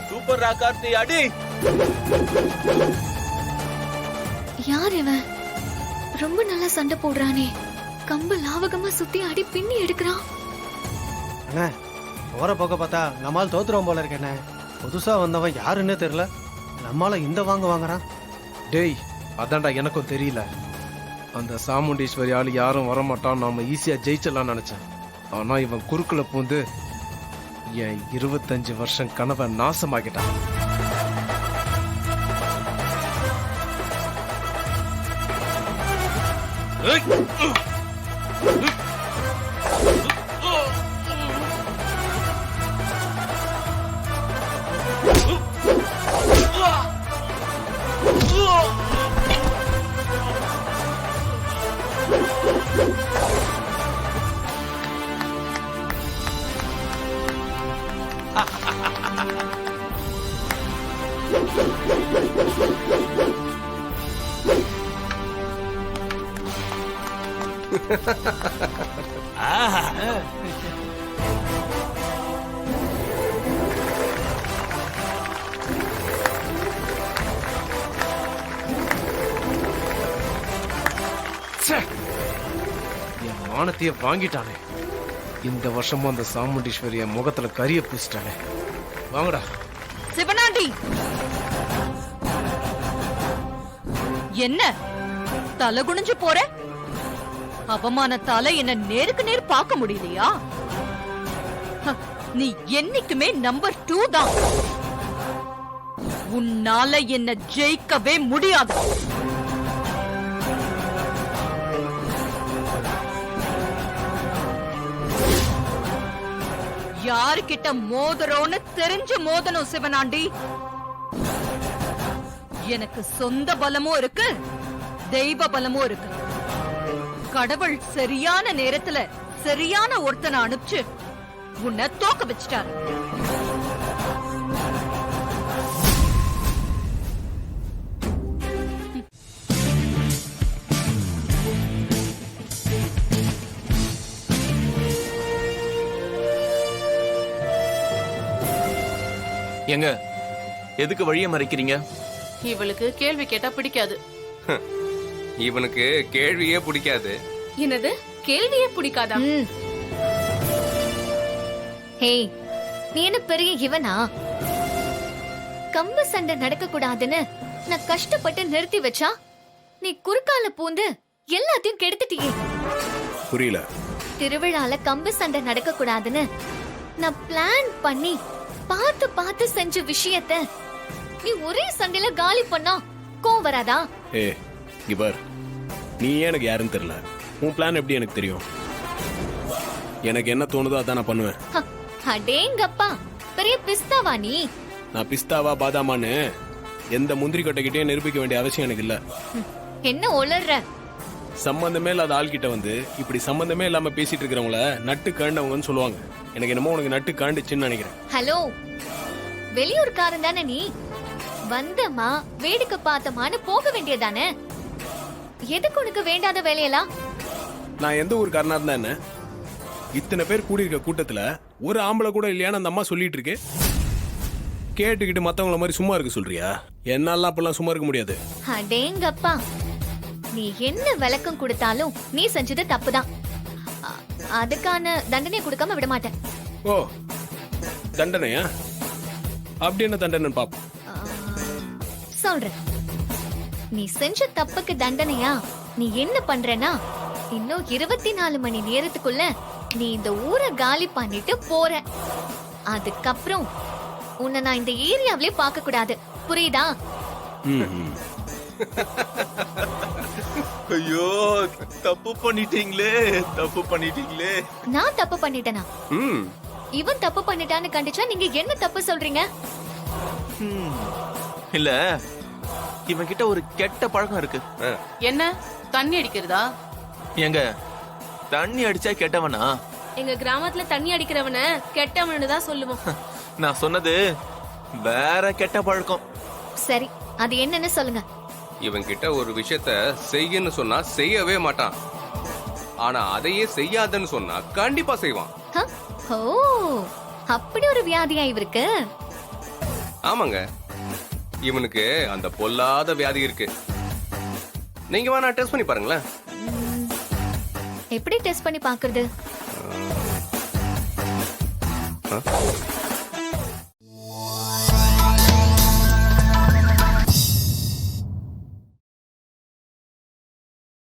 Super ராகார்த்தி அடி. யார் இவன்? ரொம்ப நல்லா சண்டை போடுறானே. கம்ப லாவகமா சுத்தி அடி பின்னி எடுக்கிறான். அண்ணா போற போக்க பார்த்தா நம்மால் தோத்துறோம் போல இருக்கேண்ணே. புதுசா வந்தவன் யாருன்னே தெரியல, நம்மால இந்த வாங்குறான். டேய் அதான்டா எனக்கும் தெரியல. அந்த சாமுண்டீஸ்வரி ஆளு யாரும் வரமாட்டான், நாம ஈஸியா ஜெயிச்சிடலாம் நினைச்சேன். ஆனா இவன் குறுக்குல பூந்து என் 25 வருஷம் கனவை நாசமாக்கிட்டான். என் மானத்தைய வாங்கிட்டானே. இந்த வருஷமும் அந்த சாமுண்டீஸ்வரிய முகத்துல கரிய பூசிட்டானே. வாங்கடா சிவனாண்டி. என்ன தலை குனிஞ்சு போற? அவமானத்தால என்ன நேருக்கு நேர் பார்க்க முடியலையா? நீ என்னைக்குமே நம்பர் 2 தான். உன்னால என்ன ஜெயிக்கவே முடியாது. யாருக்கிட்ட மோதுறோன்னு தெரிஞ்சு மோதணும் சிவனாண்டி. எனக்கு சொந்த பலமும் இருக்கு, தெய்வ பலமும் இருக்கு. கடவுள் சரியான நேரத்துல சரியான ஒருத்தனை அனுப்பிச்சு உன்னை தோக்க வச்சிட்டாரு. எங்க எதுக்கு வழிய மறைக்கிறீங்க? இவளுக்கு கேள்வி கேட்டா பிடிக்காது. இவனுக்கு கேள்வியே பிடிக்காது. என்னது கேள்வியே பிடிக்காதா? ஹே, நீ என்ன பெரிய இவனா? கம்பு சண்டை நடக்க கூடாதுன்னு நான் கஷ்டப்பட்டு நிறுத்தி வச்சா நீ குறுக்கால பூந்து எல்லாத்தையும் கெடுத்துட்டியே. புரியல. திருவிழால கம்பு சண்டை நடக்க கூடாதுன்னு நான் பிளான் பண்ணி பார்த்து பார்த்து செஞ்ச விஷயத்த நீ ஒரே சண்டையில காலி பண்ணா கோவம் வராதா? ஏ இவர் நீ எனக்கு யாருன்னு தெரியல. உன் பிளான் எப்படி எனக்கு தெரியும்? எனக்கு என்ன தோணுதோ அதான் நான் பண்ணுவேன். அடேங்கப்பா, பெரிய பிஸ்தாவா நீ? நான் பிஸ்தாவா பாதாமான்னு எந்த முந்திரி கொட்டைக்கிட்டே நிரூபிக்க வேண்டிய அவசியம் எனக்கு இல்ல. என்ன ஒளர்ற? சம்பந்தமே இல்லாத ஆள்கிட்ட வந்து இப்படி சம்பந்தமே இல்லாம பேசிட்டு இருக்கிறவங்கள நட்டு காண்டவங்கன்னு சொல்லுவாங்க. எனக்கு என்னமோ உனக்கு நட்டு காண்டுச்சுன்னு நினைக்கிறேன். ஹலோ, வெளியூர்காரன் தானே நீ? வந்தமா வேடிக்கை பார்த்தமான்னு போக வேண்டியதானே? எதுக்கு உனக்கு வேண்டாத வேலையெல்லாம்? நான் எந்த ஒரு காரணம் இருந்தா என்ன? இத்தனை பேர் கூடியிருக்க கூட்டத்துல ஒரு ஆம்பளை கூட இல்லையான்னு அந்த அம்மா சொல்லிட்டு இருக்கு. கேட்டுக்கிட்டு மத்தவங்கள மாதிரி சும்மா இருக்க சொல்றியா? என்னால அப்பெல்லாம் சும்மா இருக்க முடியாது. அடேங்கப்பா, நீ என்ன விளக்கம் கொடுத்தாலும் நீ செஞ்சது தப்புதான். அதுக்கான தண்டனை கொடுக்காம விட மாட்டேன். ஓ, தண்டனையா? அப்படி என்ன தண்டனை பாப்போம். சொல்றேன். நீ செஞ்ச தப்புக்கு தண்டனையா நீ என்ன பண்றனா, இன்னும் 24 மணி நேரத்துக்குள்ள நீ இந்த ஊரை காலி பண்ணிட்டு போற. அதுக்கப்புறம் உன்னை நான் இந்த ஏரியாவிலே பார்க்க கூடாது, புரியுதா? ஐயோ, தப்பு பண்ணிட்டீங்களே, தப்பு பண்ணிட்டீங்களே. நான் தப்பு பண்ணிட்டேனா? இவன் தப்பு பண்ணிட்டான்னு கண்டிச்சா நீங்க என்ன தப்பு சொல்றீங்க? இல்ல, இவன் கிட்ட ஒரு கெட்ட பழக்கம் இருக்கு. என்ன தண்ணி அடிக்கிறதா? எங்க தண்ணி அடிச்சா கெட்டவனா? எங்க கிராமத்துல தண்ணி அடிக்கிறவன கெட்டவனு தான் சொல்லுவோம். நான் சொன்னது வேற கெட்ட பழக்கம். சரி, அது என்னன்னு சொல்லுங்க. இவன் கிட்ட ஒரு விஷயத்த செய்யன்னு சொன்னா செய்யவே மாட்டான். ஆனா அதையே செய்யாதன்னு சொன்னா கண்டிப்பா செய்வான். ஹ? ஓ, அப்படி ஒரு வியாதியா இவருக்கு? ஆமாங்க, இவனுக்கு அந்த பொல்லாத வியாதி இருக்கு. நீங்க வேணா டெஸ்ட் பண்ணி பாருங்களேன். எப்படி டெஸ்ட் பண்ணி பாக்குறது? ஆ?